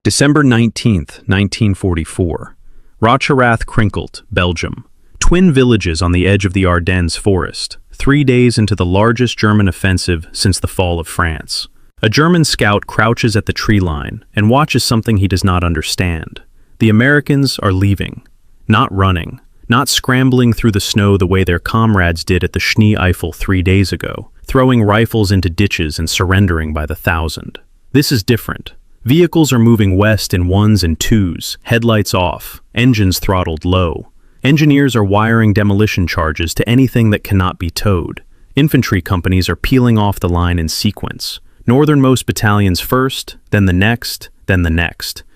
December 19th, 1944. Rocherath Krinkelt, Belgium. Twin villages on the edge of the Ardennes forest, 3 days into the largest German offensive since the fall of France. A German scout crouches at the tree line and watches something he does not understand. The Americans are leaving, not running, not scrambling through the snow the way their comrades did at the Schnee Eifel 3 days ago, throwing rifles into ditches and surrendering by the thousand. This is different. Vehicles are moving west in ones and twos, headlights off, engines throttled low. Engineers are wiring demolition charges to anything that cannot be towed. Infantry companies are peeling off the line in sequence. Northernmost battalions first, then the next,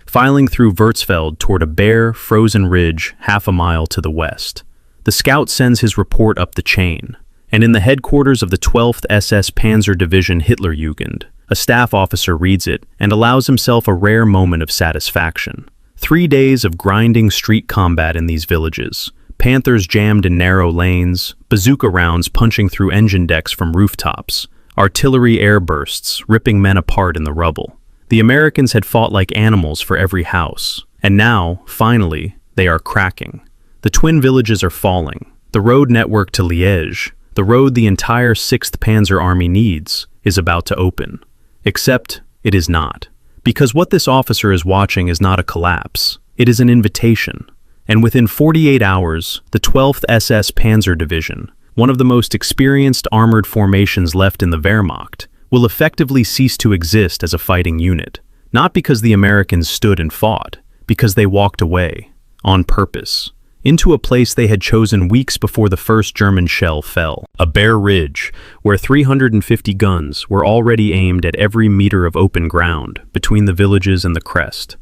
filing through Würzfeld toward a bare, frozen ridge half a mile to the west. The scout sends his report up the chain, and in the headquarters of the 12th SS Panzer Division Hitlerjugend, a staff officer reads it and allows himself a rare moment of satisfaction. 3 days of grinding street combat in these villages, Panthers jammed in narrow lanes, bazooka rounds punching through engine decks from rooftops, artillery airbursts ripping men apart in the rubble. The Americans had fought like animals for every house, and now, finally, they are cracking. The twin villages are falling. The road network to Liège, the road the entire 6th Panzer Army needs, is about to open. Except it is not. Because what this officer is watching is not a collapse. It is an invitation. And within 48 hours, the 12th SS Panzer Division, one of the most experienced armored formations left in the Wehrmacht, will effectively cease to exist as a fighting unit. Not because the Americans stood and fought, because they walked away, on purpose, into a place they had chosen weeks before the first German shell fell. A bare ridge, where 350 guns were already aimed at every meter of open ground between the villages and the crest.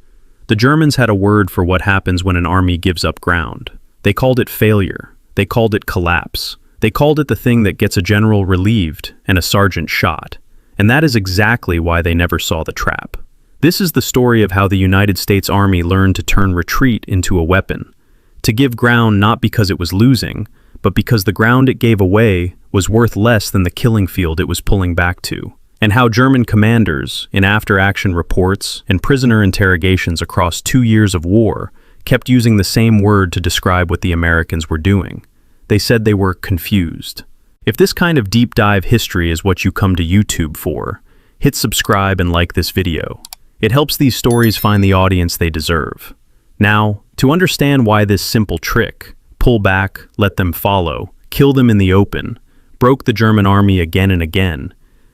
The Germans had a word for what happens when an army gives up ground. They called it failure. They called it collapse. They called it the thing that gets a general relieved and a sergeant shot. And that is exactly why they never saw the trap. This is the story of how the United States Army learned to turn retreat into a weapon. To give ground not because it was losing, but because the ground it gave away was worth less than the killing field it was pulling back to. And how German commanders, in after-action reports and prisoner interrogations across 2 years of war, kept using the same word to describe what the Americans were doing. They said they were confused. If this kind of deep dive history is what you come to YouTube for, hit subscribe and like this video. It helps these stories find the audience they deserve. Now, to understand why this simple trick, pull back, let them follow, kill them in the open, broke the German army again and again,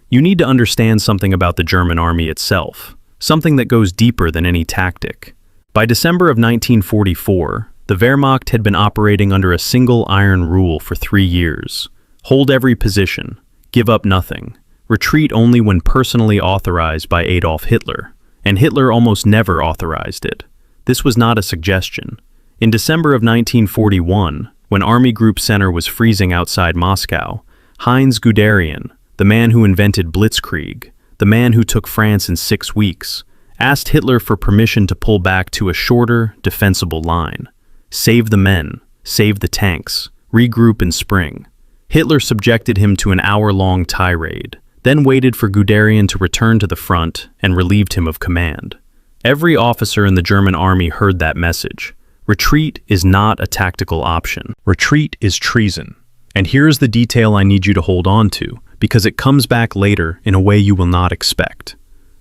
you need to understand something about the German army itself, something that goes deeper than any tactic. By December of 1944, the Wehrmacht had been operating under a single iron rule for 3 years. Hold every position, give up nothing, retreat only when personally authorized by Adolf Hitler, and Hitler almost never authorized it. This was not a suggestion. In December of 1941, when Army Group Center was freezing outside Moscow, Heinz Guderian, the man who invented Blitzkrieg, the man who took France in 6 weeks, asked Hitler for permission to pull back to a shorter, defensible line. Save the men, save the tanks, regroup in spring. Hitler subjected him to an hour-long tirade, then waited for Guderian to return to the front and relieved him of command. Every officer in the German army heard that message. Retreat is not a tactical option. Retreat is treason. And here's the detail I need you to hold on to, because it comes back later in a way you will not expect.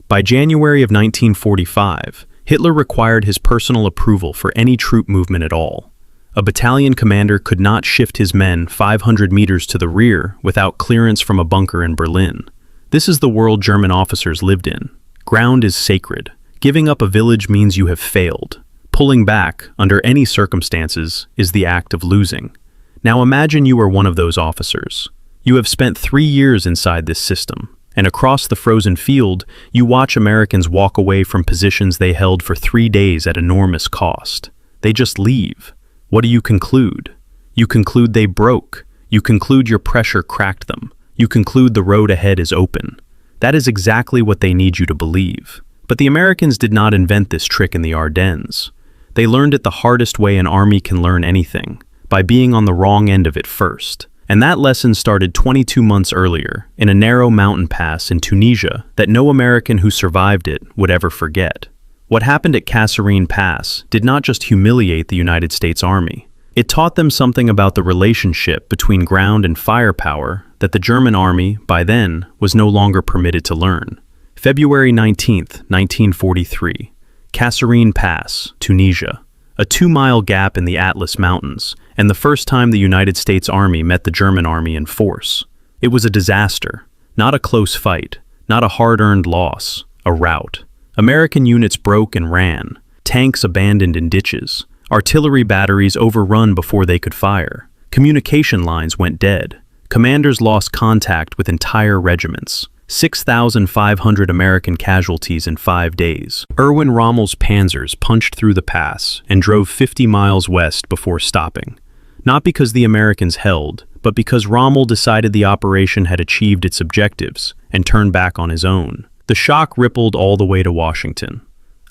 By January of 1945, Hitler required his personal approval for any troop movement at all. A battalion commander could not shift his men 500 meters to the rear without clearance from a bunker in Berlin. This is the world German officers lived in. Ground is sacred. Giving up a village means you have failed. Pulling back, under any circumstances, is the act of losing. Now imagine you are one of those officers. You have spent 3 years inside this system, and across the frozen field, you watch Americans walk away from positions they held for 3 days at enormous cost. They just leave. What do you conclude? You conclude they broke. You conclude your pressure cracked them. You conclude the road ahead is open. That is exactly what they need you to believe. But the Americans did not invent this trick in the Ardennes. They learned it the hardest way an army can learn anything, by being on the wrong end of it first. And that lesson started 22 months earlier, in a narrow mountain pass in Tunisia that no American who survived it would ever forget. What happened at Kasserine Pass did not just humiliate the United States Army. It taught them something about the relationship between ground and firepower that the German army, by then, was no longer permitted to learn. February 19, 1943. Kasserine Pass, Tunisia. A 2-mile gap in the Atlas Mountains, and the first time the United States Army met the German army in force. It was a disaster. Not a close fight. Not a hard-earned loss. A rout. American units broke and ran. Tanks abandoned in ditches. Artillery batteries overrun before they could fire. Communication lines went dead. Commanders lost contact with entire regiments. 6,500 American casualties in 5 days. Erwin Rommel's panzers punched through the pass and drove 50 miles west before stopping. Not because the Americans held, but because Rommel decided the operation had achieved its objectives and turned back on his own. The shock rippled all the way to Washington.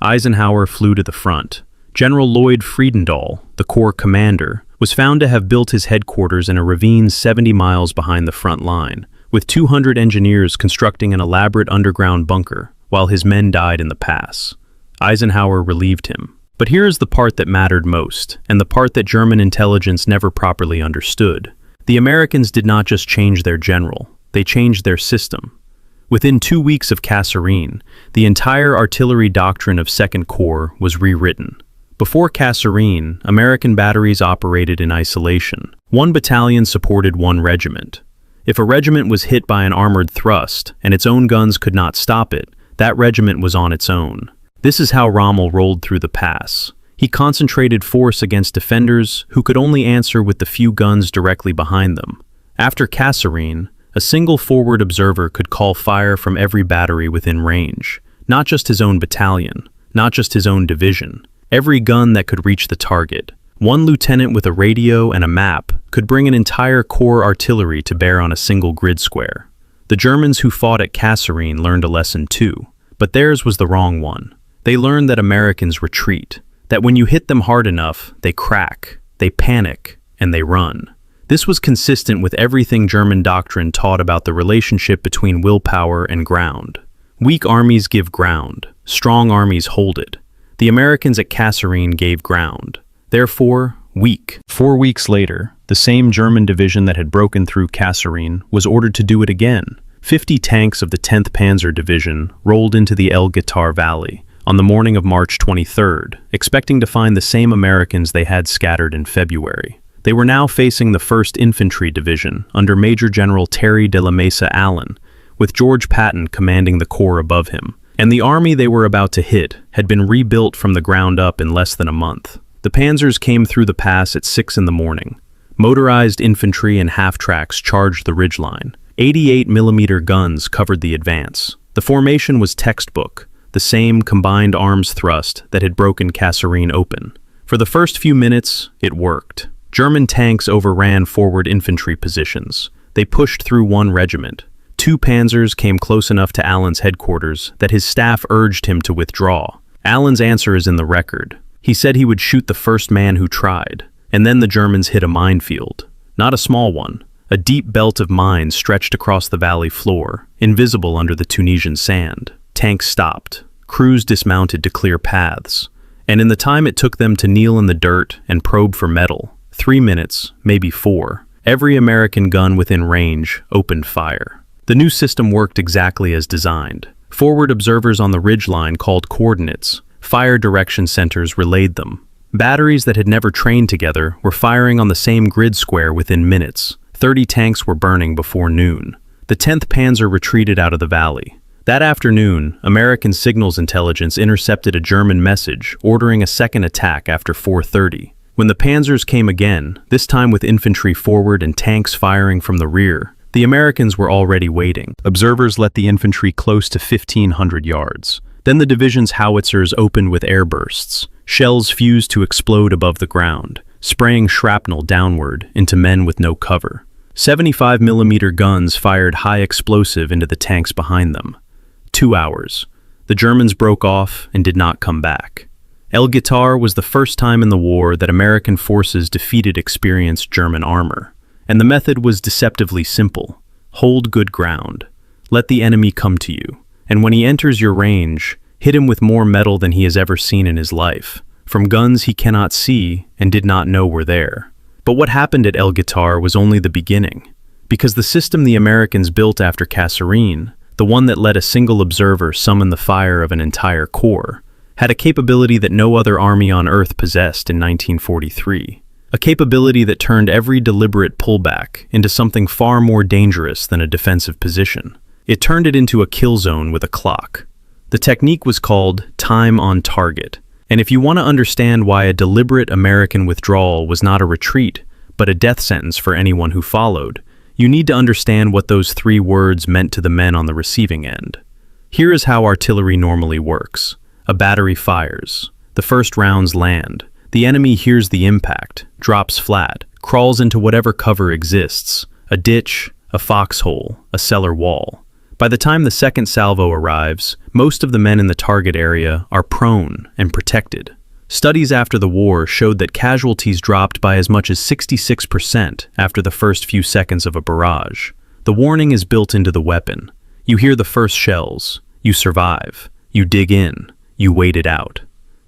Eisenhower flew to the front. General Lloyd Friedendahl, the Corps commander, was found to have built his headquarters in a ravine 70 miles behind the front line, with 200 engineers constructing an elaborate underground bunker, while his men died in the pass. Eisenhower relieved him. But here is the part that mattered most, and the part that German intelligence never properly understood. The Americans did not just change their general, they changed their system. Within 2 weeks of Kasserine, the entire artillery doctrine of Second Corps was rewritten. Before Kasserine, American batteries operated in isolation. One battalion supported one regiment. If a regiment was hit by an armored thrust, and its own guns could not stop it, that regiment was on its own. This is how Rommel rolled through the pass. He concentrated force against defenders who could only answer with the few guns directly behind them. After Kasserine, a single forward observer could call fire from every battery within range. Not just his own battalion, not just his own division. Every gun that could reach the target. One lieutenant with a radio and a map could bring an entire corps artillery to bear on a single grid square. The Germans who fought at Kasserine learned a lesson too, but theirs was the wrong one. They learned that Americans retreat, that when you hit them hard enough, they crack, they panic, and they run. This was consistent with everything German doctrine taught about the relationship between willpower and ground. Weak armies give ground, strong armies hold it. The Americans at Kasserine gave ground. Therefore, weak. 4 weeks later, the same German division that had broken through Kasserine was ordered to do it again. 50 tanks of the 10th Panzer Division rolled into the El Guitar Valley on the morning of March 23rd, expecting to find the same Americans they had scattered in February. They were now facing the 1st Infantry Division under Major General Terry de la Mesa Allen, with George Patton commanding the corps above him. And the army they were about to hit had been rebuilt from the ground up in less than a month. The panzers came through the pass at 6 in the morning. Motorized infantry and half-tracks charged the ridgeline. 88mm guns covered the advance. The formation was textbook, the same combined arms thrust that had broken Kasserine open. For the first few minutes, it worked. German tanks overran forward infantry positions. They pushed through one regiment. 2 panzers came close enough to Allen's headquarters that his staff urged him to withdraw. Allen's answer is in the record. He said he would shoot the first man who tried. And then the Germans hit a minefield. Not a small one. A deep belt of mines stretched across the valley floor, invisible under the Tunisian sand. Tanks stopped. Crews dismounted to clear paths. And in the time it took them to kneel in the dirt and probe for metal, 3 minutes, maybe 4, every American gun within range opened fire. The new system worked exactly as designed. Forward observers on the ridgeline called coordinates. Fire direction centers relayed them. Batteries that had never trained together were firing on the same grid square within minutes. 30 tanks were burning before noon. The 10th Panzer retreated out of the valley. That afternoon, American signals intelligence intercepted a German message ordering a second attack after 4:30. When the panzers came again, this time with infantry forward and tanks firing from the rear, the Americans were already waiting. Observers let the infantry close to 1,500 yards. Then the division's howitzers opened with air bursts. Shells fused to explode above the ground, spraying shrapnel downward into men with no cover. 75mm guns fired high explosive into the tanks behind them. 2 hours. The Germans broke off and did not come back. El Guitar was the first time in the war that American forces defeated experienced German armor. And the method was deceptively simple. Hold good ground. Let the enemy come to you. And when he enters your range, hit him with more metal than he has ever seen in his life, from guns he cannot see and did not know were there. But what happened at El Guitar was only the beginning, because the system the Americans built after Kasserine, the one that let a single observer summon the fire of an entire corps, had a capability that no other army on Earth possessed in 1943. A capability that turned every deliberate pullback into something far more dangerous than a defensive position. It turned it into a kill zone with a clock. The technique was called time on target. And if you want to understand why a deliberate American withdrawal was not a retreat, but a death sentence for anyone who followed, you need to understand what those 3 words meant to the men on the receiving end. Here is how artillery normally works. A battery fires. The first rounds land. The enemy hears the impact, drops flat, crawls into whatever cover exists, a ditch, a foxhole, a cellar wall. By the time the second salvo arrives, most of the men in the target area are prone and protected. Studies after the war showed that casualties dropped by as much as 66% after the first few seconds of a barrage. The warning is built into the weapon. You hear the first shells, you survive, you dig in, you wait it out.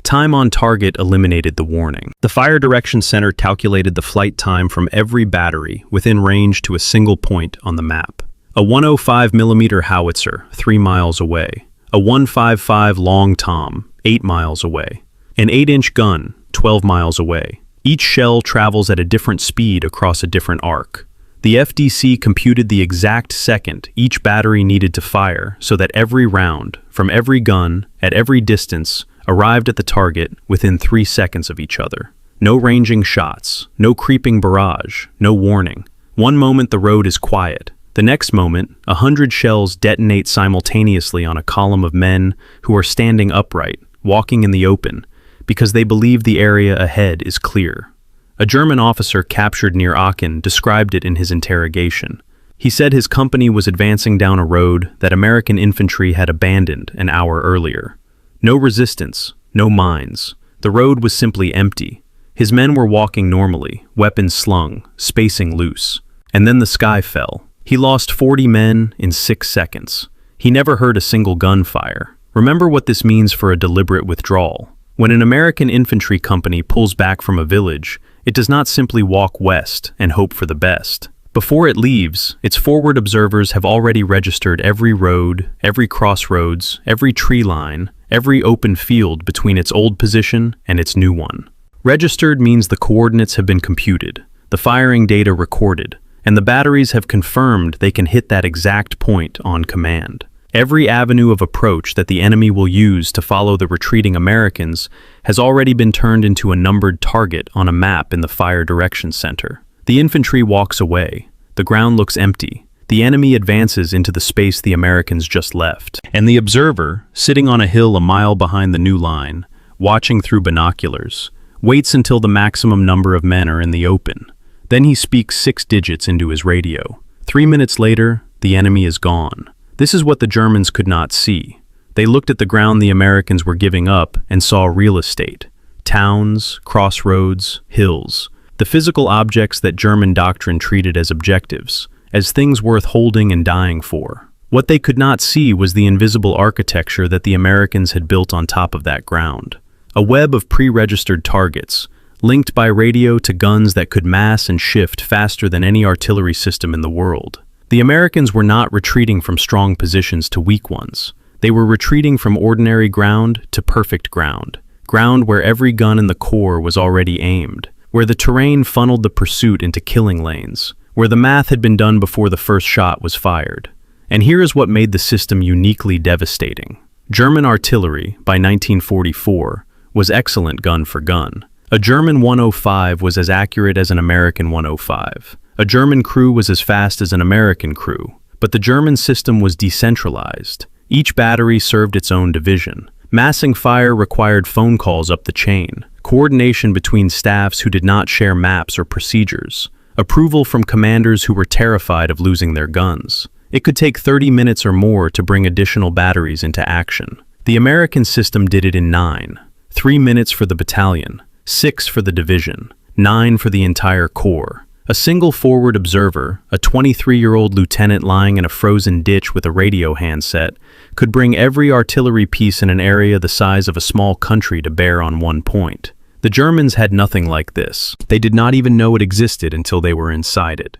Time on target eliminated the warning. The Fire Direction Center calculated the flight time from every battery within range to a single point on the map. A 105mm howitzer, 3 miles away. A 155 Long Tom, 8 miles away. An 8-inch gun, 12 miles away. Each shell travels at a different speed across a different arc. The FDC computed the exact second each battery needed to fire so that every round, from every gun, at every distance, arrived at the target within 3 seconds of each other. No ranging shots, no creeping barrage, no warning. One moment the road is quiet. The next moment, 100 shells detonate simultaneously on a column of men who are standing upright, walking in the open, because they believe the area ahead is clear. A German officer captured near Aachen described it in his interrogation. He said his company was advancing down a road that American infantry had abandoned an hour earlier. No resistance, no mines. The road was simply empty. His men were walking normally, weapons slung, spacing loose. And then the sky fell. He lost 40 men in 6 seconds. He never heard a single gunfire. Remember what this means for a deliberate withdrawal. When an American infantry company pulls back from a village, it does not simply walk west and hope for the best. Before it leaves, its forward observers have already registered every road, every crossroads, every tree line, every open field between its old position and its new one. Registered means the coordinates have been computed, the firing data recorded, and the batteries have confirmed they can hit that exact point on command. Every avenue of approach that the enemy will use to follow the retreating Americans has already been turned into a numbered target on a map in the Fire Direction Center. The infantry walks away. The ground looks empty. The enemy advances into the space the Americans just left. And the observer, sitting on a hill a mile behind the new line, watching through binoculars, waits until the maximum number of men are in the open. Then he speaks 6 digits into his radio. 3 minutes later, the enemy is gone. This is what the Germans could not see. They looked at the ground the Americans were giving up and saw real estate. Towns, crossroads, hills. The physical objects that German doctrine treated as objectives, as things worth holding and dying for. What they could not see was the invisible architecture that the Americans had built on top of that ground. A web of pre-registered targets, linked by radio to guns that could mass and shift faster than any artillery system in the world. The Americans were not retreating from strong positions to weak ones. They were retreating from ordinary ground to perfect ground. Ground where every gun in the corps was already aimed, where the terrain funneled the pursuit into killing lanes, where the math had been done before the first shot was fired. And here is what made the system uniquely devastating. German artillery, by 1944, was excellent gun for gun. A German 105 was as accurate as an American 105. A German crew was as fast as an American crew. But the German system was decentralized. Each battery served its own division. Massing fire required phone calls up the chain, coordination between staffs who did not share maps or procedures, approval from commanders who were terrified of losing their guns. It could take 30 minutes or more to bring additional batteries into action. The American system did it in 9. 3 minutes for the battalion, 6 for the division, 9 for the entire corps. A single forward observer, a 23-year-old lieutenant lying in a frozen ditch with a radio handset, could bring every artillery piece in an area the size of a small country to bear on one point. The Germans had nothing like this. They did not even know it existed until they were inside it.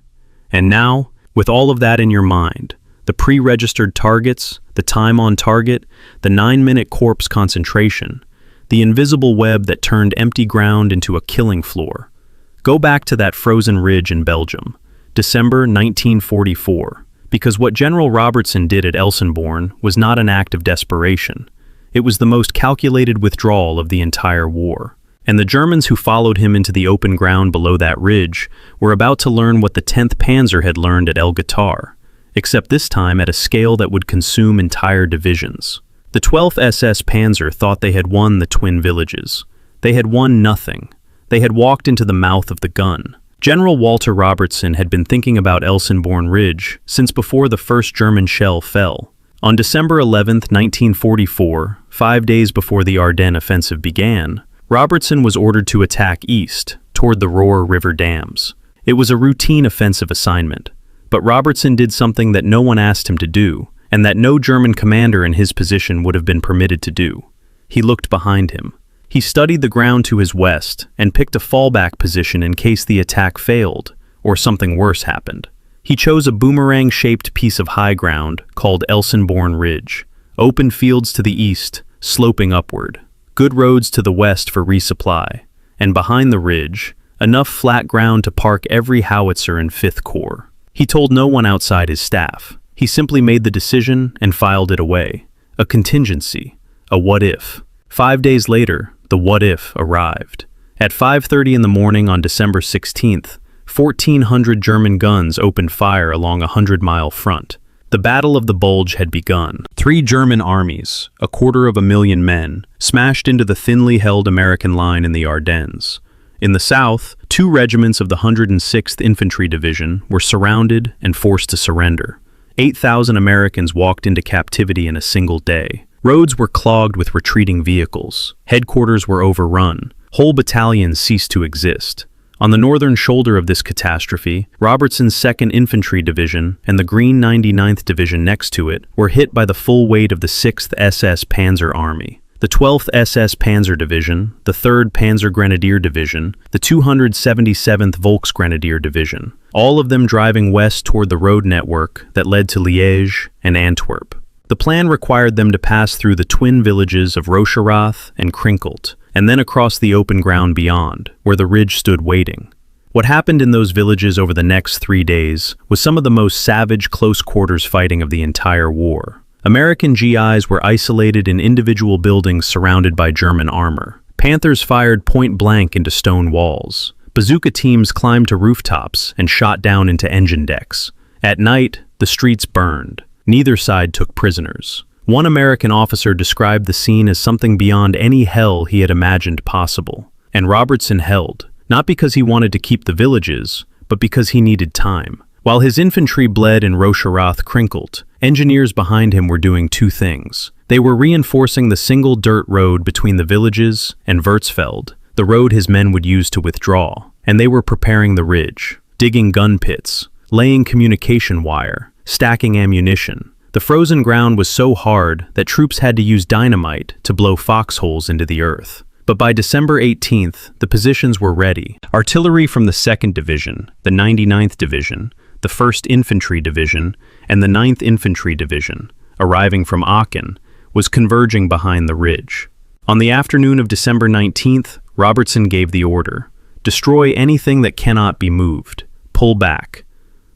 And now, with all of that in your mind, the pre-registered targets, the time on target, the 9-minute corpse concentration, the invisible web that turned empty ground into a killing floor. Go back to that frozen ridge in Belgium, December 1944, because what General Robertson did at Elsenborn was not an act of desperation. It was the most calculated withdrawal of the entire war. And the Germans who followed him into the open ground below that ridge were about to learn what the 10th Panzer had learned at El Guitar, except this time at a scale that would consume entire divisions. The 12th SS Panzer thought they had won the Twin Villages. They had won nothing. They had walked into the mouth of the gun. General Walter Robertson had been thinking about Elsenborn Ridge since before the first German shell fell. On December 11, 1944, 5 days before the Ardennes offensive began, Robertson was ordered to attack east, toward the Roer River dams. It was a routine offensive assignment, but Robertson did something that no one asked him to do, and that no German commander in his position would have been permitted to do. He looked behind him. He studied the ground to his west and picked a fallback position in case the attack failed or something worse happened. He chose a boomerang-shaped piece of high ground called Elsenborn Ridge, open fields to the east, sloping upward, good roads to the west for resupply, and behind the ridge, enough flat ground to park every howitzer in 5th Corps. He told no one outside his staff. He simply made the decision and filed it away. A contingency, a what-if. 5 days later, the what-if arrived. At 5:30 in the morning on December 16th, 1,400 German guns opened fire along a 100-mile front. The Battle of the Bulge had begun. 3 German armies, 250,000 men, smashed into the thinly held American line in the Ardennes. In the south, 2 regiments of the 106th Infantry Division were surrounded and forced to surrender. 8,000 Americans walked into captivity in a single day. Roads were clogged with retreating vehicles. Headquarters were overrun. Whole battalions ceased to exist. On the northern shoulder of this catastrophe, Robertson's 2nd Infantry Division and the Green 99th Division next to it were hit by the full weight of the 6th SS Panzer Army. The 12th SS Panzer Division, the 3rd Panzer Grenadier Division, the 277th Volksgrenadier Division, all of them driving west toward the road network that led to Liège and Antwerp. The plan required them to pass through the twin villages of Rocherath and Krinkelt, and then across the open ground beyond, where the ridge stood waiting. What happened in those villages over the next 3 days was some of the most savage close-quarters fighting of the entire war. American GIs were isolated in individual buildings surrounded by German armor. Panthers fired point-blank into stone walls. Bazooka teams climbed to rooftops and shot down into engine decks. At night, the streets burned. Neither side took prisoners. One American officer described the scene as something beyond any hell he had imagined possible. And Robertson held, not because he wanted to keep the villages, but because he needed time. While his infantry bled in Rocherath Krinkelt, engineers behind him were doing 2 things. They were reinforcing the single dirt road between the villages and Würzfeld, the road his men would use to withdraw, and they were preparing the ridge, digging gun pits, laying communication wire, stacking ammunition. The frozen ground was so hard that troops had to use dynamite to blow foxholes into the earth. But by December 18th, the positions were ready. Artillery from the 2nd Division, the 99th Division, the 1st Infantry Division, and the 9th Infantry Division, arriving from Aachen, was converging behind the ridge. On the afternoon of December 19th, Robertson gave the order: destroy anything that cannot be moved. Pull back.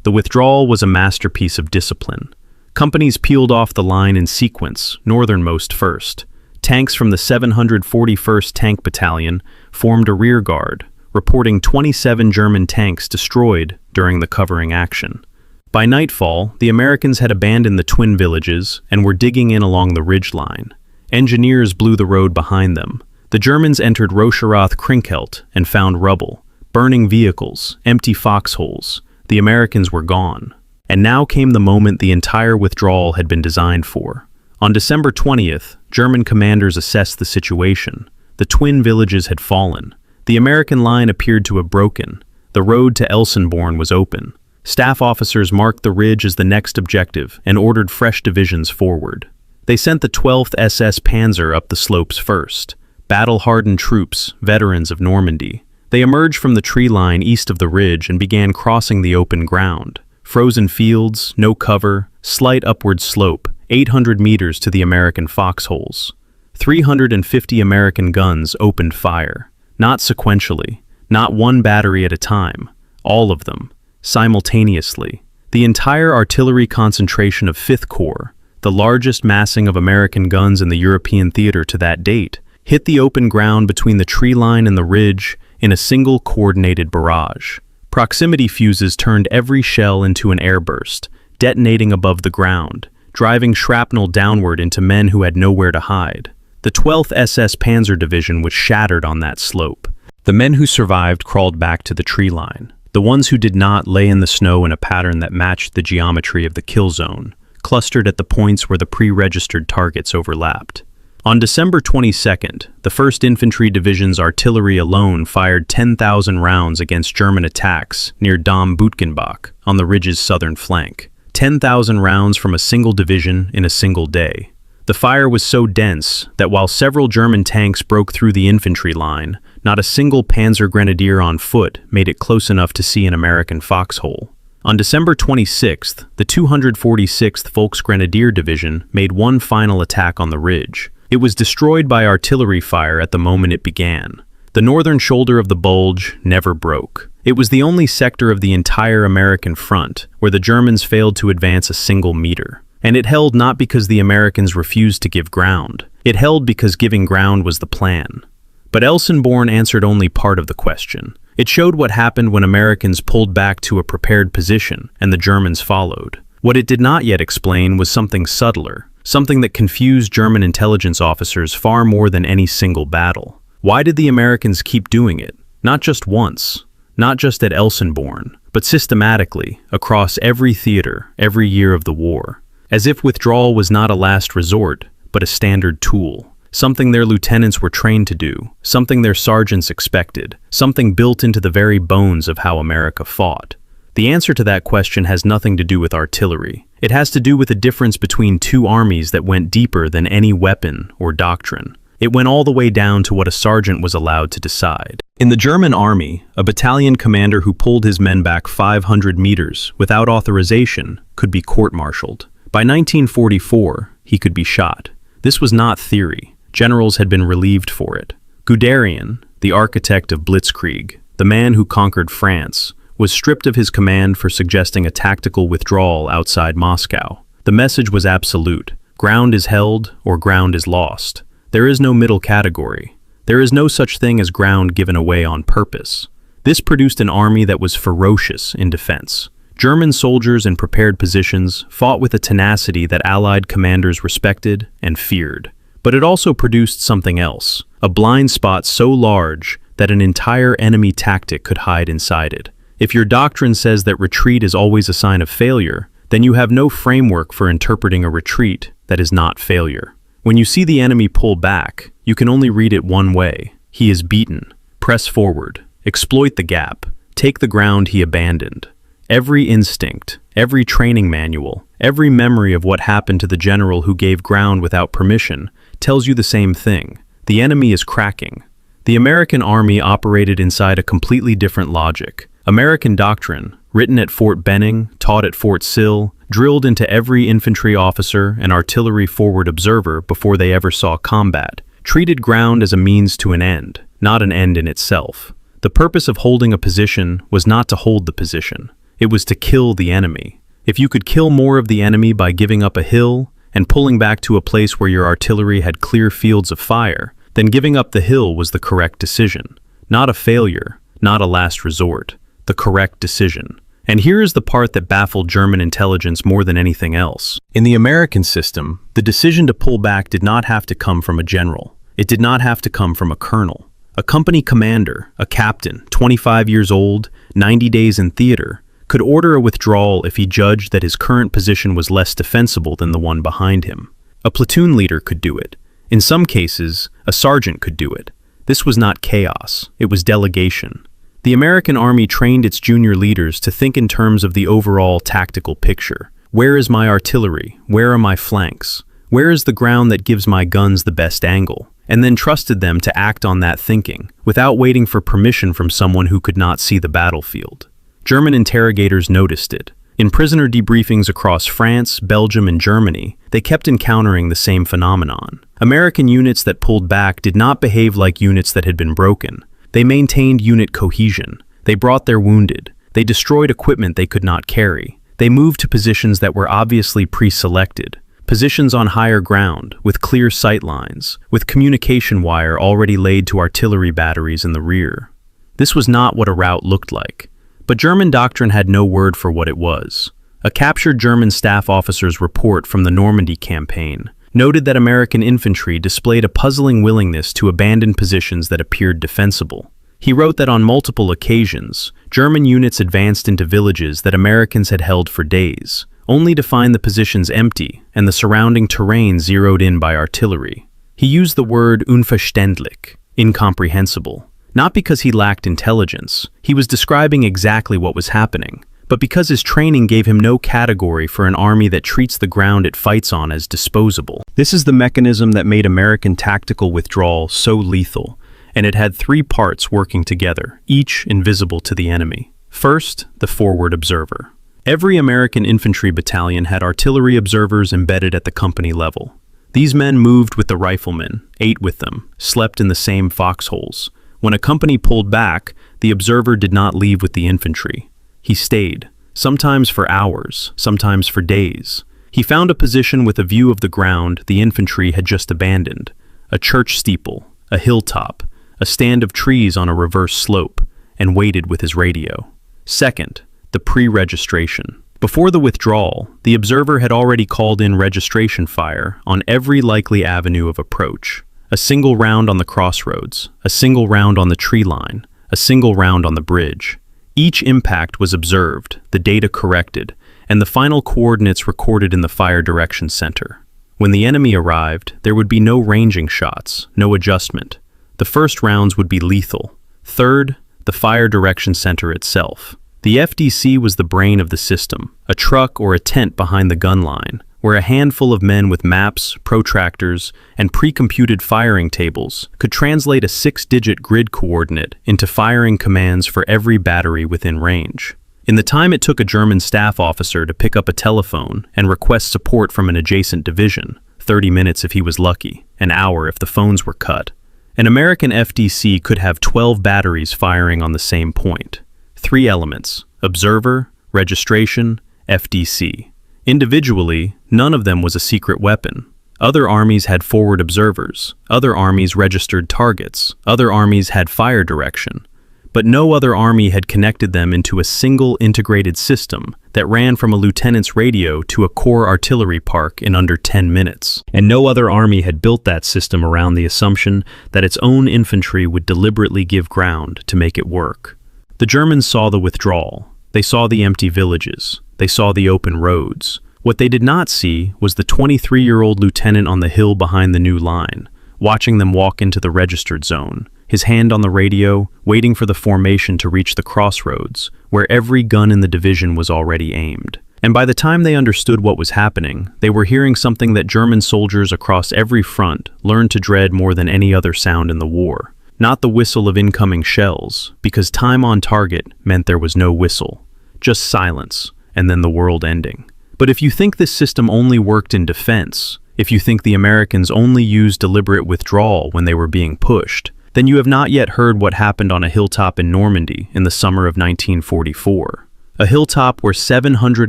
The withdrawal was a masterpiece of discipline. Companies peeled off the line in sequence, northernmost first. Tanks from the 741st Tank Battalion formed a rear guard, reporting 27 German tanks destroyed during the covering action. By nightfall, the Americans had abandoned the twin villages and were digging in along the ridge line. Engineers blew the road behind them. The Germans entered Rocherath Krinkelt and found rubble, burning vehicles, empty foxholes. The Americans were gone. And now came the moment the entire withdrawal had been designed for. On December 20th, German commanders assessed the situation. The twin villages had fallen. The American line appeared to have broken. the road to Elsenborn was open. Staff officers marked the ridge as the next objective and ordered fresh divisions forward. They sent the 12th SS Panzer up the slopes first. Battle-hardened troops, veterans of Normandy. They emerged from the tree line east of the ridge and began crossing the open ground. Frozen fields, no cover, slight upward slope, 800 meters to the American foxholes. 350 American guns opened fire. Not sequentially, not one battery at a time, all of them, simultaneously. The entire artillery concentration of 5th Corps, the largest massing of American guns in the European theater to that date, hit the open ground between the tree line and the ridge in a single coordinated barrage. Proximity fuses turned every shell into an airburst, detonating above the ground, driving shrapnel downward into men who had nowhere to hide. The 12th SS Panzer Division was shattered on that slope. The men who survived crawled back to the tree line. The ones who did not lay in the snow in a pattern that matched the geometry of the kill zone, clustered at the points where the pre-registered targets overlapped. On December 22nd, the 1st Infantry Division's artillery alone fired 10,000 rounds against German attacks near Dom Butgenbach on the ridge's southern flank. 10,000 rounds from a single division in a single day. The fire was so dense that while several German tanks broke through the infantry line, not a single Panzer Grenadier on foot made it close enough to see an American foxhole. On December 26th, the 246th Volksgrenadier Division made one final attack on the ridge. It was destroyed by artillery fire at the moment it began. The northern shoulder of the Bulge never broke. It was the only sector of the entire American front where the Germans failed to advance a single meter. And it held not because the Americans refused to give ground. It held because giving ground was the plan. But Elsenborn answered only part of the question. It showed what happened when Americans pulled back to a prepared position and the Germans followed. What it did not yet explain was something subtler, something that confused German intelligence officers far more than any single battle. Why did the Americans keep doing it? Not just once, not just at Elsenborn, but systematically, across every theater, every year of the war. As if withdrawal was not a last resort, but a standard tool. Something their lieutenants were trained to do, something their sergeants expected, something built into the very bones of how America fought. The answer to that question has nothing to do with artillery. It has to do with the difference between two armies that went deeper than any weapon or doctrine. It went all the way down to what a sergeant was allowed to decide. In the German army, a battalion commander who pulled his men back 500 meters without authorization could be court-martialed. By 1944, he could be shot. This was not theory. Generals had been relieved for it. Guderian, the architect of Blitzkrieg, the man who conquered France, was stripped of his command for suggesting a tactical withdrawal outside Moscow. The message was absolute. Ground is held or ground is lost. There is no middle category. There is no such thing as ground given away on purpose. This produced an army that was ferocious in defense. German soldiers in prepared positions fought with a tenacity that Allied commanders respected and feared. But it also produced something else, a blind spot so large that an entire enemy tactic could hide inside it. If your doctrine says that retreat is always a sign of failure, then you have no framework for interpreting a retreat that is not failure. When you see the enemy pull back, you can only read it one way. He is beaten. Press forward. Exploit the gap. Take the ground he abandoned. Every instinct, every training manual, every memory of what happened to the general who gave ground without permission tells you the same thing. The enemy is cracking. The American army operated inside a completely different logic. American doctrine, written at Fort Benning, taught at Fort Sill, drilled into every infantry officer and artillery forward observer before they ever saw combat, treated ground as a means to an end, not an end in itself. The purpose of holding a position was not to hold the position. It was to kill the enemy. If you could kill more of the enemy by giving up a hill and pulling back to a place where your artillery had clear fields of fire, then giving up the hill was the correct decision. Not a failure, not a last resort. The correct decision. And here is the part that baffled German intelligence more than anything else. In the American system, the decision to pull back did not have to come from a general. It did not have to come from a colonel. A company commander, a captain, 25 years old, 90 days in theater, could order a withdrawal if he judged that his current position was less defensible than the one behind him. A platoon leader could do it. In some cases, a sergeant could do it. This was not chaos, it was delegation. The American Army trained its junior leaders to think in terms of the overall tactical picture. Where is my artillery? Where are my flanks? Where is the ground that gives my guns the best angle? And then trusted them to act on that thinking, without waiting for permission from someone who could not see the battlefield. German interrogators noticed it. In prisoner debriefings across France, Belgium, and Germany, they kept encountering the same phenomenon. American units that pulled back did not behave like units that had been broken. They maintained unit cohesion. They brought their wounded. They destroyed equipment they could not carry. They moved to positions that were obviously pre-selected. Positions on higher ground, with clear sight lines, with communication wire already laid to artillery batteries in the rear. This was not what a rout looked like. But German doctrine had no word for what it was. A captured German staff officer's report from the Normandy campaign noted that American infantry displayed a puzzling willingness to abandon positions that appeared defensible. He wrote that on multiple occasions, German units advanced into villages that Americans had held for days, only to find the positions empty and the surrounding terrain zeroed in by artillery. He used the word unverständlich, incomprehensible. Not because he lacked intelligence, he was describing exactly what was happening, but because his training gave him no category for an army that treats the ground it fights on as disposable. This is the mechanism that made American tactical withdrawal so lethal, and it had three parts working together, each invisible to the enemy. First, the forward observer. Every American infantry battalion had artillery observers embedded at the company level. These men moved with the riflemen, ate with them, slept in the same foxholes. When a company pulled back, the observer did not leave with the infantry. He stayed, sometimes for hours, sometimes for days. He found a position with a view of the ground the infantry had just abandoned, a church steeple, a hilltop, a stand of trees on a reverse slope, and waited with his radio. Second, the pre-registration. Before the withdrawal, the observer had already called in registration fire on every likely avenue of approach. A single round on the crossroads, a single round on the tree line, a single round on the bridge. Each impact was observed, the data corrected, and the final coordinates recorded in the fire direction center. When the enemy arrived, there would be no ranging shots, no adjustment. The first rounds would be lethal. Third, the fire direction center itself. The FDC was the brain of the system, a truck or a tent behind the gun line, where a handful of men with maps, protractors, and pre-computed firing tables could translate a 6-digit grid coordinate into firing commands for every battery within range. In the time it took a German staff officer to pick up a telephone and request support from an adjacent division, 30 minutes if he was lucky, an hour if the phones were cut, an American FDC could have 12 batteries firing on the same point. 3 elements: observer, registration, FDC. Individually, none of them was a secret weapon. Other armies had forward observers, other armies registered targets, other armies had fire direction. But no other army had connected them into a single integrated system that ran from a lieutenant's radio to a core artillery park in under 10 minutes. And no other army had built that system around the assumption that its own infantry would deliberately give ground to make it work. The Germans saw the withdrawal. They saw the empty villages. They saw the open roads. What they did not see was the 23-year-old lieutenant on the hill behind the new line, watching them walk into the registered zone, his hand on the radio, waiting for the formation to reach the crossroads, where every gun in the division was already aimed. And by the time they understood what was happening, they were hearing something that German soldiers across every front learned to dread more than any other sound in the war. Not the whistle of incoming shells, because time on target meant there was no whistle, just silence, and then the world ending. But if you think this system only worked in defense, if you think the Americans only used deliberate withdrawal when they were being pushed, then you have not yet heard what happened on a hilltop in Normandy in the summer of 1944. A hilltop where 700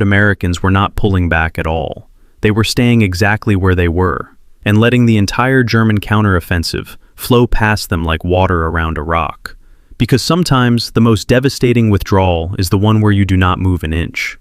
Americans were not pulling back at all. They were staying exactly where they were, and letting the entire German counteroffensive flow past them like water around a rock. Because sometimes the most devastating withdrawal is the one where you do not move an inch.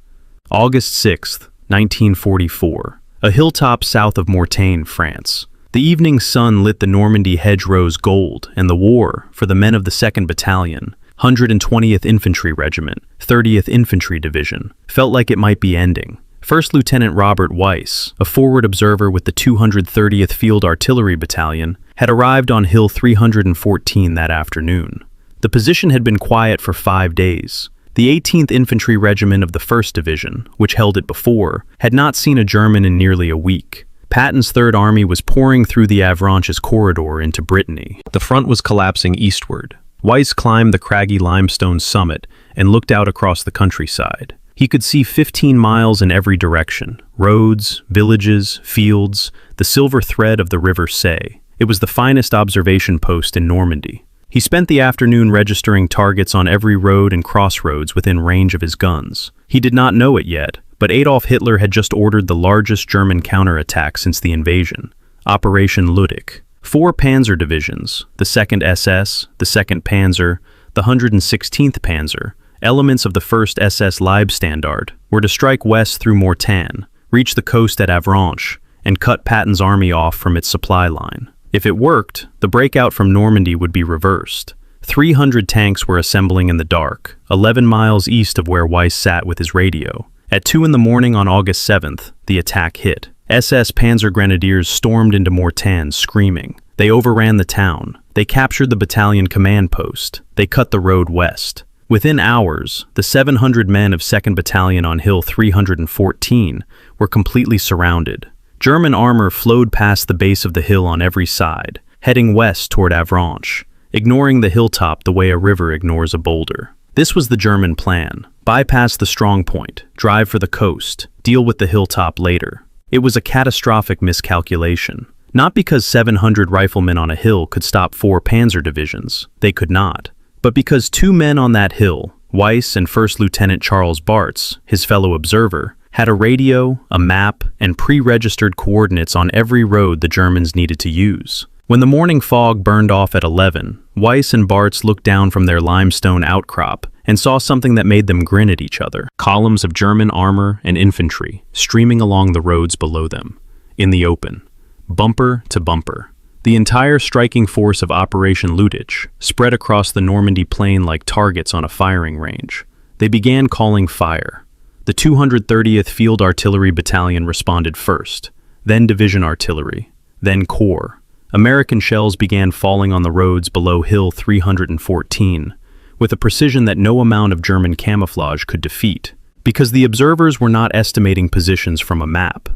August 6th, 1944, a hilltop south of Mortagne, France. The evening sun lit the Normandy hedgerows gold, and the war, for the men of the 2nd Battalion, 120th Infantry Regiment, 30th Infantry Division, felt like it might be ending. First Lieutenant Robert Weiss, a forward observer with the 230th Field Artillery Battalion, had arrived on Hill 314 that afternoon. The position had been quiet for 5 days. The 18th Infantry Regiment of the 1st Division, which held it before, had not seen a German in nearly a week. Patton's Third Army was pouring through the Avranches corridor into Brittany. The front was collapsing eastward. Weiss climbed the craggy limestone summit and looked out across the countryside. He could see 15 miles in every direction: roads, villages, fields, the silver thread of the River Say. It was the finest observation post in Normandy. He spent the afternoon registering targets on every road and crossroads within range of his guns. He did not know it yet, but Adolf Hitler had just ordered the largest German counterattack since the invasion, Operation Ludwig. 4 panzer divisions, the 2nd SS, the 2nd Panzer, the 116th Panzer, elements of the 1st SS Leibstandard, were to strike west through Mortain, reach the coast at Avranches, and cut Patton's army off from its supply line. If it worked, the breakout from Normandy would be reversed. 300 tanks were assembling in the dark, 11 miles east of where Weiss sat with his radio. At 2 in the morning on August 7th, the attack hit. SS Panzer Grenadiers stormed into Mortain, screaming. They overran the town. They captured the battalion command post. They cut the road west. Within hours, the 700 men of 2nd Battalion on Hill 314 were completely surrounded. German armor flowed past the base of the hill on every side, heading west toward Avranches, ignoring the hilltop the way a river ignores a boulder. This was the German plan: bypass the strong point, drive for the coast, deal with the hilltop later. It was a catastrophic miscalculation. Not because 700 riflemen on a hill could stop 4 panzer divisions, they could not, but because 2 men on that hill, Weiss and First Lieutenant Charles Bartz, his fellow observer, had a radio, a map, and pre-registered coordinates on every road the Germans needed to use. When the morning fog burned off at 11, Weiss and Bartz looked down from their limestone outcrop and saw something that made them grin at each other. Columns of German armor and infantry streaming along the roads below them, in the open, bumper to bumper. The entire striking force of Operation Ludwig spread across the Normandy plain like targets on a firing range. They began calling fire. The 230th Field Artillery Battalion responded first, then Division Artillery, then Corps. American shells began falling on the roads below Hill 314, with a precision that no amount of German camouflage could defeat, because the observers were not estimating positions from a map.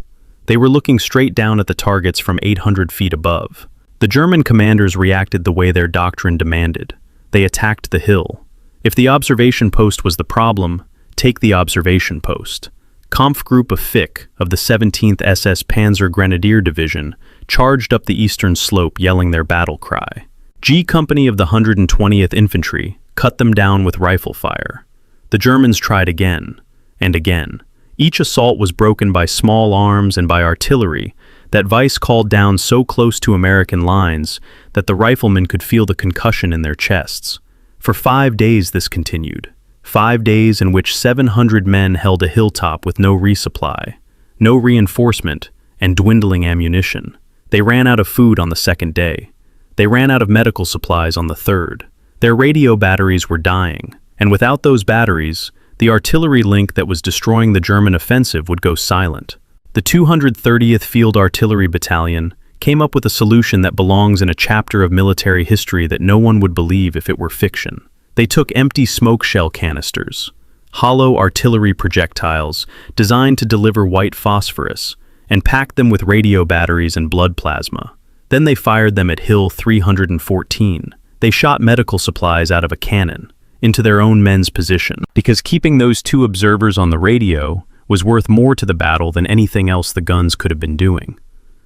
They were looking straight down at the targets from 800 feet above. The German commanders reacted the way their doctrine demanded. They attacked the hill. If the observation post was the problem, take the observation post. Kampfgruppe Fick of the 17th SS Panzer Grenadier Division charged up the eastern slope yelling their battle cry. G Company of the 120th Infantry cut them down with rifle fire. The Germans tried again and again. Each assault was broken by small arms and by artillery that Weiss called down so close to American lines that the riflemen could feel the concussion in their chests. For 5 days this continued. 5 days in which 700 men held a hilltop with no resupply, no reinforcement, and dwindling ammunition. They ran out of food on the 2nd day. They ran out of medical supplies on the 3rd. Their radio batteries were dying, and without those batteries, the artillery link that was destroying the German offensive would go silent. The 230th Field Artillery Battalion came up with a solution that belongs in a chapter of military history that no one would believe if it were fiction. They took empty smoke shell canisters, hollow artillery projectiles designed to deliver white phosphorus, and packed them with radio batteries and blood plasma. Then they fired them at Hill 314. They shot medical supplies out of a cannon into their own men's position, because keeping those 2 observers on the radio was worth more to the battle than anything else the guns could have been doing.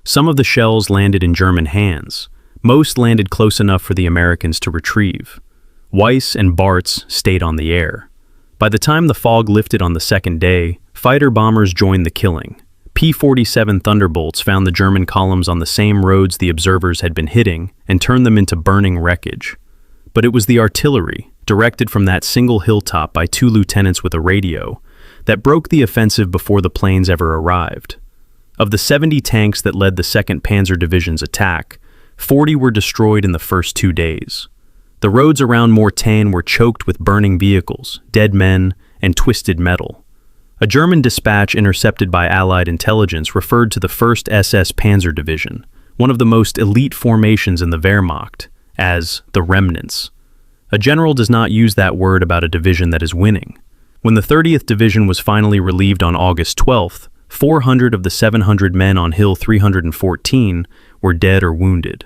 Some of the shells landed in German hands. Most landed close enough for the Americans to retrieve. Weiss and Bartz stayed on the air. By the time the fog lifted on the 2nd day, fighter bombers joined the killing. P-47 Thunderbolts found the German columns on the same roads the observers had been hitting and turned them into burning wreckage. But it was the artillery, directed from that single hilltop by 2 lieutenants with a radio, that broke the offensive before the planes ever arrived. Of the 70 tanks that led the 2nd Panzer Division's attack, 40 were destroyed in the first 2 days. The roads around Mortain were choked with burning vehicles, dead men, and twisted metal. A German dispatch intercepted by Allied intelligence referred to the 1st SS Panzer Division, one of the most elite formations in the Wehrmacht, as the Remnants. A general does not use that word about a division that is winning. When the 30th Division was finally relieved on August 12th, 400 of the 700 men on Hill 314 were dead or wounded.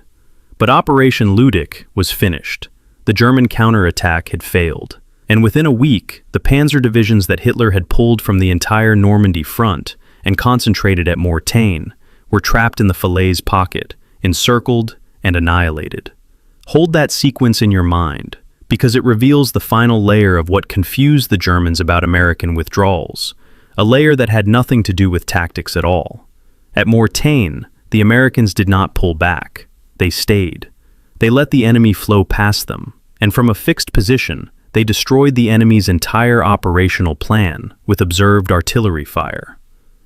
But Operation Ludick was finished. The German counterattack had failed. And within a week, the panzer divisions that Hitler had pulled from the entire Normandy front and concentrated at Mortain were trapped in the Falaise pocket, encircled and annihilated. Hold that sequence in your mind, because it reveals the final layer of what confused the Germans about American withdrawals, a layer that had nothing to do with tactics at all. At Mortain, the Americans did not pull back. They stayed. They let the enemy flow past them, and from a fixed position, they destroyed the enemy's entire operational plan with observed artillery fire.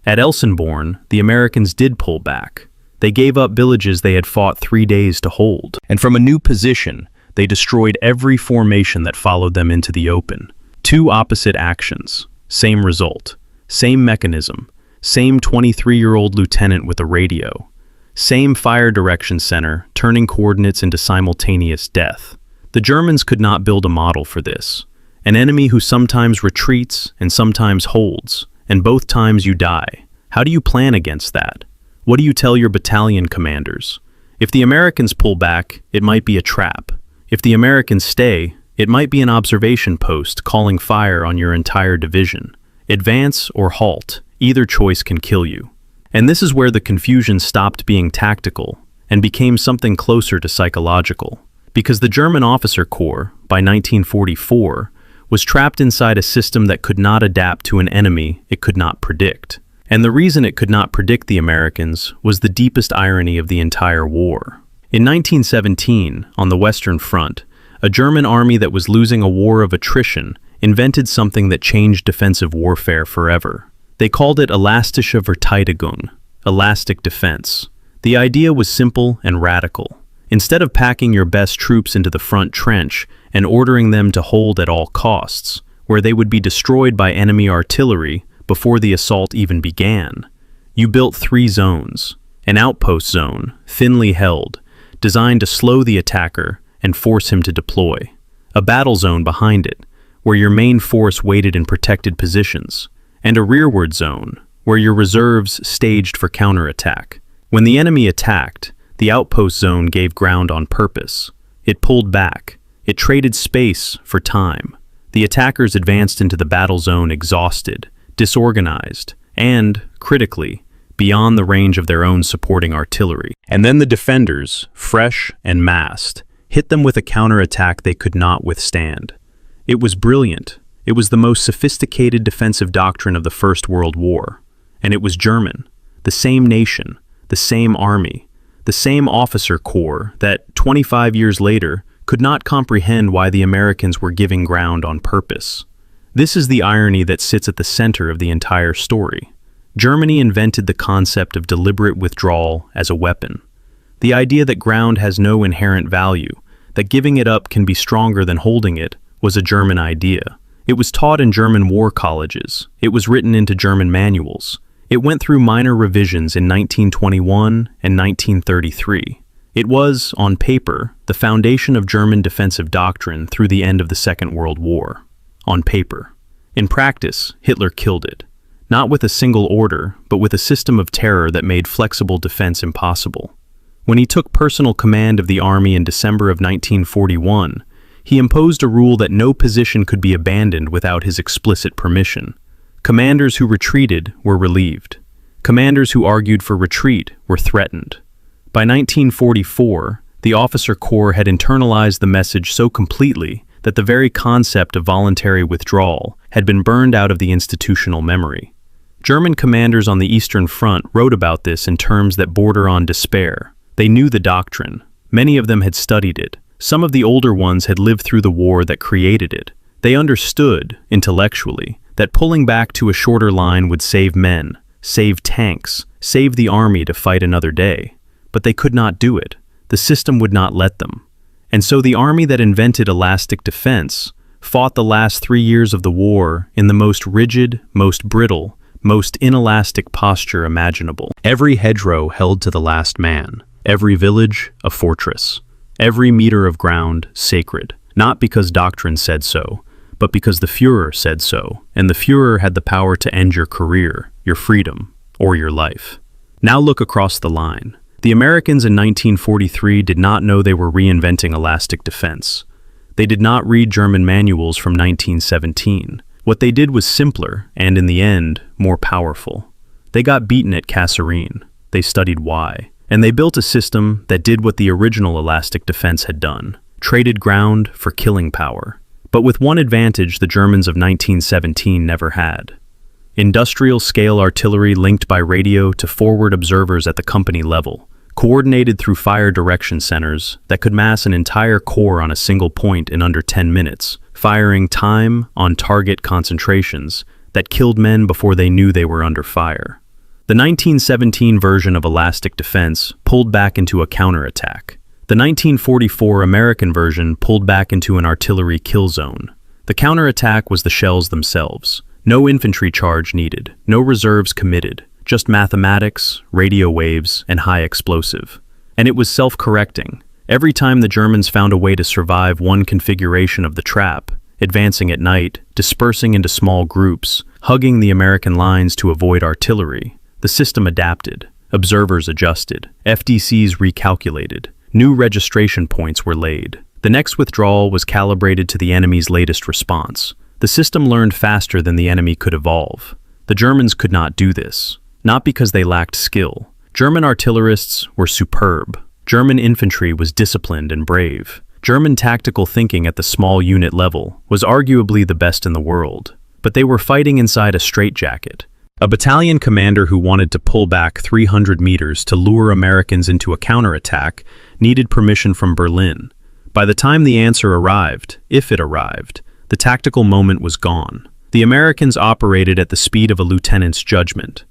At Elsenborn, the Americans did pull back. They gave up villages they had fought 3 days to hold, and from a new position, they destroyed every formation that followed them into the open. Two opposite actions, same result, same mechanism, same 23-year-old lieutenant with a radio, same fire direction center turning coordinates into simultaneous death. The Germans could not build a model for this. An enemy who sometimes retreats and sometimes holds, and both times you die. How do you plan against that? What do you tell your battalion commanders? If the Americans pull back, it might be a trap. If the Americans stay, it might be an observation post calling fire on your entire division. Advance or halt, either choice can kill you. And this is where the confusion stopped being tactical and became something closer to psychological. Because the German officer corps, by 1944, was trapped inside a system that could not adapt to an enemy it could not predict. And the reason it could not predict the Americans was the deepest irony of the entire war. In 1917, on the Western Front, a German army that was losing a war of attrition invented something that changed defensive warfare forever. They called it elastische Verteidigung, elastic defense. The idea was simple and radical. Instead of packing your best troops into the front trench and ordering them to hold at all costs, where they would be destroyed by enemy artillery before the assault even began, you built 3 zones. An outpost zone, thinly held, designed to slow the attacker and force him to deploy. A battle zone behind it, where your main force waited in protected positions. And a rearward zone, where your reserves staged for counterattack. When the enemy attacked, the outpost zone gave ground on purpose. It pulled back. It traded space for time. The attackers advanced into the battle zone exhausted, disorganized, and, critically, beyond the range of their own supporting artillery. And then the defenders, fresh and massed, hit them with a counterattack they could not withstand. It was brilliant. It was the most sophisticated defensive doctrine of the First World War. And it was German, the same nation, the same army, the same officer corps that, 25 years later, could not comprehend why the Americans were giving ground on purpose. This is the irony that sits at the center of the entire story. Germany invented the concept of deliberate withdrawal as a weapon. The idea that ground has no inherent value, that giving it up can be stronger than holding it, was a German idea. It was taught in German war colleges. It was written into German manuals. It went through minor revisions in 1921 and 1933. It was, on paper, the foundation of German defensive doctrine through the end of the Second World War. On paper. In practice, Hitler killed it. Not with a single order, but with a system of terror that made flexible defense impossible. When he took personal command of the army in December of 1941, he imposed a rule that no position could be abandoned without his explicit permission. Commanders who retreated were relieved. Commanders who argued for retreat were threatened. By 1944, the officer corps had internalized the message so completely that the very concept of voluntary withdrawal had been burned out of the institutional memory. German commanders on the Eastern Front wrote about this in terms that border on despair. They knew the doctrine. Many of them had studied it. Some of the older ones had lived through the war that created it. They understood, intellectually, that pulling back to a shorter line would save men, save tanks, save the army to fight another day. But they could not do it. The system would not let them. And so the army that invented elastic defense fought the last 3 years of the war in the most rigid, most brittle, most inelastic posture imaginable. Every hedgerow held to the last man. Every village, a fortress. Every meter of ground, sacred. not because Doctrine said so, but because the Führer said so, and the Führer had the power to end your career, your freedom, or your life. Now look across the line. The Americans in 1943 did not know they were reinventing elastic defense. They did not read German manuals from 1917. What they did was simpler, and in the end, more powerful. They got beaten at Kasserine. They studied why. And they built a system that did what the original elastic defense had done, traded ground for killing power. But with one advantage the Germans of 1917 never had. Industrial-scale artillery linked by radio to forward observers at the company level, coordinated through fire direction centers that could mass an entire corps on a single point in under 10 minutes, firing time-on-target concentrations that killed men before they knew they were under fire. The 1917 version of elastic defense pulled back into a counterattack. The 1944 American version pulled back into an artillery kill zone. The counterattack was the shells themselves. No infantry charge needed, no reserves committed, just mathematics, radio waves, and high explosive. And it was self-correcting. Every time the Germans found a way to survive one configuration of the trap, advancing at night, dispersing into small groups, hugging the American lines to avoid artillery, the system adapted, observers adjusted, FDCs recalculated, new registration points were laid. The next withdrawal was calibrated to the enemy's latest response. The system learned faster than the enemy could evolve. The Germans could not do this, not because they lacked skill. German artillerists were superb. German infantry was disciplined and brave. German tactical thinking at the small unit level was arguably the best in the world. But they were fighting inside a straitjacket. A battalion commander who wanted to pull back 300 meters to lure Americans into a counterattack needed permission from Berlin. By the time the answer arrived, if it arrived, the tactical moment was gone. The Americans operated at the speed of a lieutenant's judgment.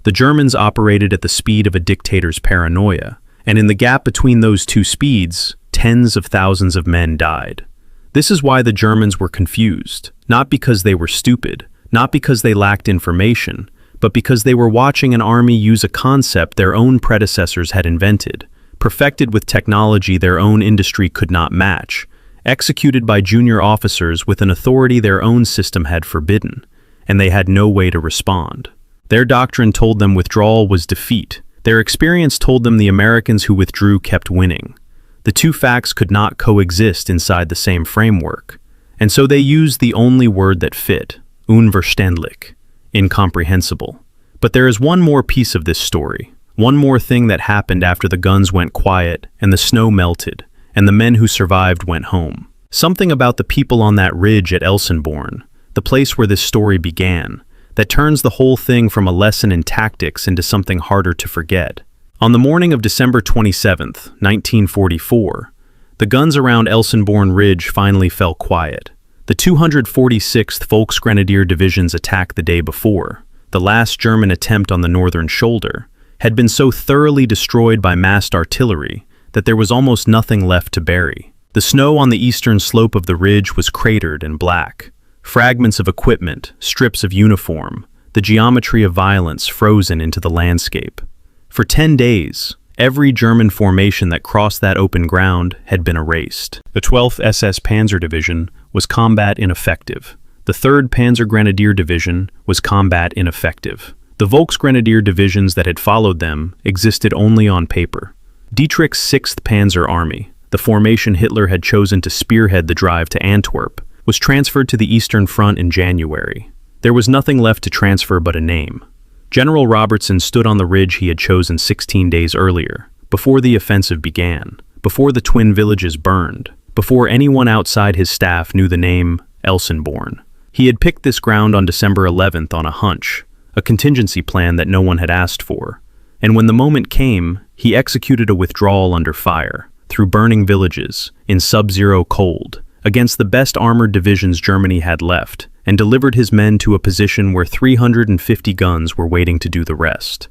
The Germans operated at the speed of a dictator's paranoia. And in the gap between those two speeds, tens of thousands of men died. This is why the Germans were confused, not because they were stupid, not because they lacked information, but because they were watching an army use a concept their own predecessors had invented, perfected with technology their own industry could not match, executed by junior officers with an authority their own system had forbidden, and they had no way to respond. Their doctrine told them withdrawal was defeat. Their experience told them the Americans who withdrew kept winning. The two facts could not coexist inside the same framework, and so they used the only word that fit, unverständlich, incomprehensible. But there is one more piece of this story, one more thing that happened after the guns went quiet and the snow melted, and the men who survived went home. Something about the people on that ridge at Elsenborn, the place where this story began, that turns the whole thing from a lesson in tactics into something harder to forget. On the morning of December 27th, 1944, the guns around Elsenborn Ridge finally fell quiet. The 246th Volksgrenadier Division's attack the day before, the last German attempt on the northern shoulder, had been so thoroughly destroyed by massed artillery that there was almost nothing left to bury. The snow on the eastern slope of the ridge was cratered and black. Fragments of equipment, strips of uniform, the geometry of violence frozen into the landscape. For 10 days, every German formation that crossed that open ground had been erased. The 12th SS Panzer Division was combat ineffective. The 3rd Panzer Grenadier Division was combat ineffective. The Volksgrenadier divisions that had followed them existed only on paper. Dietrich's 6th Panzer Army, the formation Hitler had chosen to spearhead the drive to Antwerp, was transferred to the Eastern Front in January. There was nothing left to transfer but a name. General Robertson stood on the ridge he had chosen 16 days earlier, before the offensive began, before the twin villages burned, before anyone outside his staff knew the name Elsenborn. He had picked this ground on December 11th on a hunch, a contingency plan that no one had asked for. And when the moment came, he executed a withdrawal under fire, through burning villages, in sub-zero cold, against the best armored divisions Germany had left, and delivered his men to a position where 350 guns were waiting to do the rest.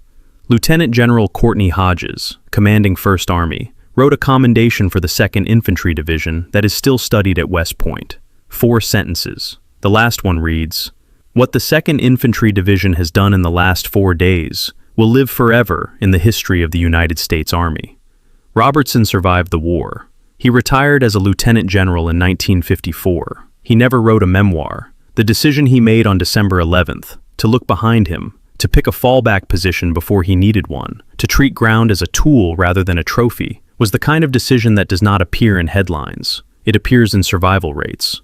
Lieutenant General Courtney Hodges, commanding 1st Army, wrote a commendation for the 2nd Infantry Division that is still studied at West Point. 4 sentences. The last one reads, "What the 2nd Infantry Division has done in the last 4 days will live forever in the history of the United States Army." Robertson survived the war. He retired as a lieutenant general in 1954. He never wrote a memoir. The decision he made on December 11th, to look behind him, to pick a fallback position before he needed one, to treat ground as a tool rather than a trophy, was the kind of decision that does not appear in headlines. It appears in survival rates.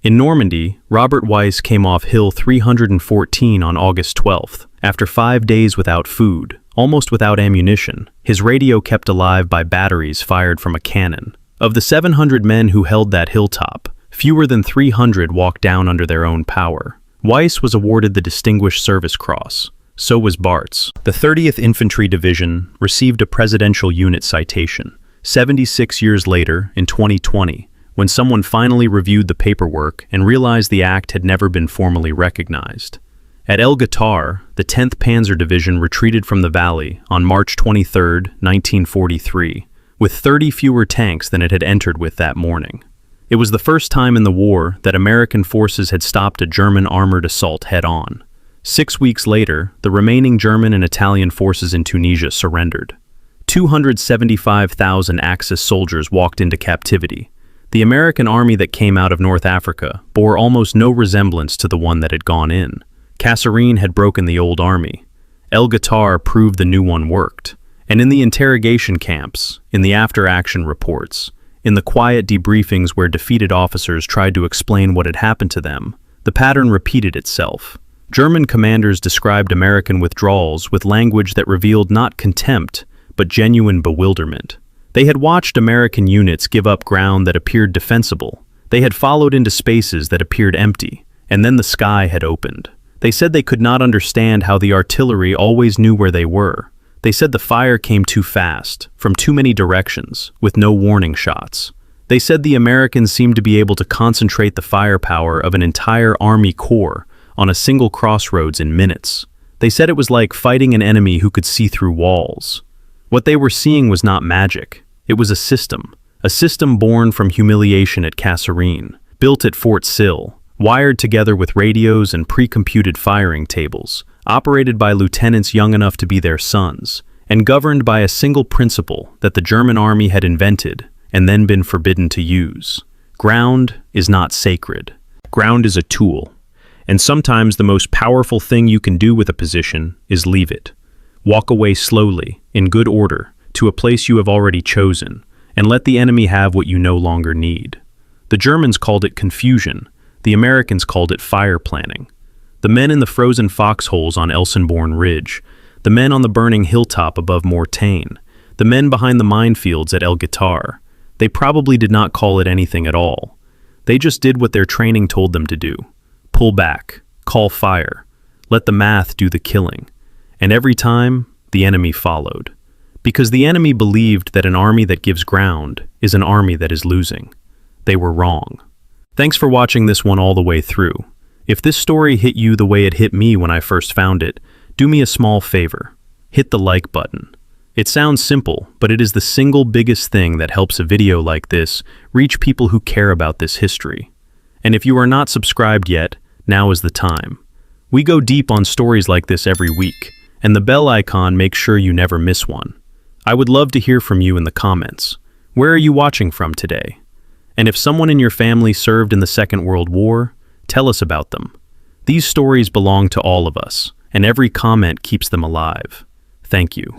In Normandy, Robert Weiss came off Hill 314 on August 12th, after 5 days without food, almost without ammunition, his radio kept alive by batteries fired from a cannon. Of the 700 men who held that hilltop, fewer than 300 walked down under their own power. Weiss was awarded the Distinguished Service Cross. So was Bart's. The 30th Infantry Division received a Presidential Unit citation 76 years later, in 2020, when someone finally reviewed the paperwork and realized the act had never been formally recognized. At El Guitar, the 10th Panzer Division retreated from the valley on March 23, 1943, with 30 fewer tanks than it had entered with that morning. It was the first time in the war that American forces had stopped a German armored assault head-on. 6 weeks later, the remaining German and Italian forces in Tunisia surrendered. 275,000 Axis soldiers walked into captivity. The American army that came out of North Africa bore almost no resemblance to the one that had gone in. Kasserine had broken the old army. El Guitar proved the new one worked. And in the interrogation camps, in the after-action reports, in the quiet debriefings where defeated officers tried to explain what had happened to them, the pattern repeated itself. German commanders described American withdrawals with language that revealed not contempt, but genuine bewilderment. They had watched American units give up ground that appeared defensible. They had followed into spaces that appeared empty, and then the sky had opened. They said they could not understand how the artillery always knew where they were. They said the fire came too fast, from too many directions, with no warning shots. They said the Americans seemed to be able to concentrate the firepower of an entire army corps on a single crossroads in minutes. They said it was like fighting an enemy who could see through walls. What they were seeing was not magic. It was a system born from humiliation at Kasserine, built at Fort Sill, wired together with radios and pre-computed firing tables, operated by lieutenants young enough to be their sons, and governed by a single principle that the German army had invented and then been forbidden to use. Ground is not sacred. Ground is a tool, and sometimes the most powerful thing you can do with a position is leave it. Walk away slowly, in good order, to a place you have already chosen, and let the enemy have what you no longer need. The Germans called it confusion. The Americans called it fire planning. The men in the frozen foxholes on Elsenborn Ridge, the men on the burning hilltop above Mortagne, the men behind the minefields at El Guitar, they probably did not call it anything at all. They just did what their training told them to do. Pull back, call fire, let the math do the killing. And every time, the enemy followed. Because the enemy believed that an army that gives ground is an army that is losing. They were wrong. Thanks for watching this one all the way through. If this story hit you the way it hit me when I first found it, do me a small favor. Hit the like button. It sounds simple, but it is the single biggest thing that helps a video like this reach people who care about this history. And if you are not subscribed yet, now is the time. We go deep on stories like this every week, and the bell icon makes sure you never miss one. I would love to hear from you in the comments. Where are you watching from today? And if someone in your family served in the Second World War, tell us about them. These stories belong to all of us, and every comment keeps them alive. Thank you.